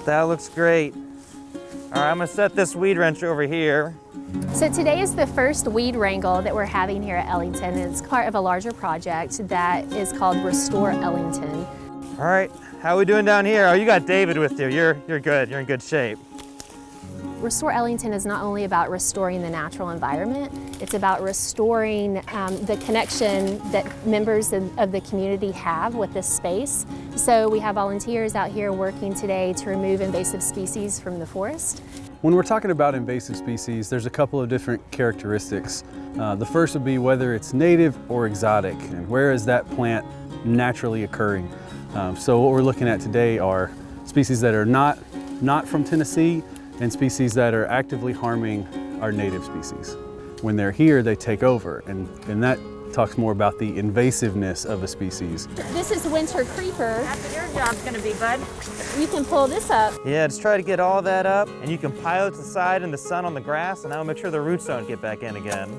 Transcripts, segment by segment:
That looks great. All right, I'm gonna set this weed wrench over here. So today is the first weed wrangle that we're having here at Ellington, and it's part of a larger project that is called Restore Ellington. All right, how are we doing down here? Oh, you got David with you. You're good, you're in good shape. Restore Ellington is not only about restoring the natural environment, it's about restoring the connection that members of the community have with this space. So we have volunteers out here working today to remove invasive species from the forest. When we're talking about invasive species, there's a couple of different characteristics. The first would be whether it's native or exotic, and where is that plant naturally occurring. So what we're looking at today are species that are not from Tennessee and species that are actively harming our native species. When they're here, they take over, and that talks more about the invasiveness of a species. This is winter creeper. That's what your job's gonna be, bud. You can pull this up. Yeah, just try to get all that up, and you can pile it to the side in the sun on the grass, and that'll make sure the roots don't get back in again.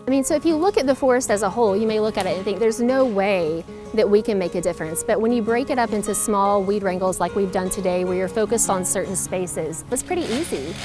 I mean, so if you look at the forest as a whole, you may look at it and think there's no way that we can make a difference. But when you break it up into small weed wrangles like we've done today, where you're focused on certain spaces, it's pretty easy.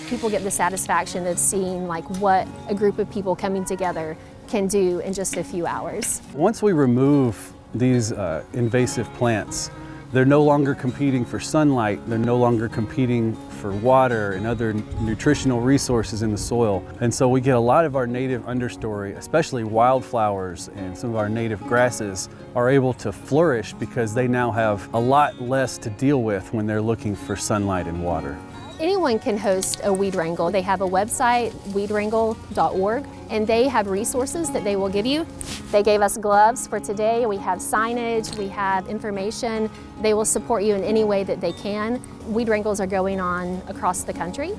People get the satisfaction of seeing like what a group of people coming together can do in just a few hours. Once we remove these invasive plants, they're no longer competing for sunlight, they're no longer competing for water and other nutritional resources in the soil. And so we get a lot of our native understory, especially wildflowers and some of our native grasses, are able to flourish because they now have a lot less to deal with when they're looking for sunlight and water. Anyone can host a weed wrangle. They have a website, weedwrangle.org, and they have resources that they will give you. They gave us gloves for today. We have signage, we have information. They will support you in any way that they can. Weed wrangles are going on across the country,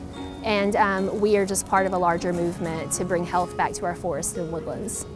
and we are just part of a larger movement to bring health back to our forests and woodlands.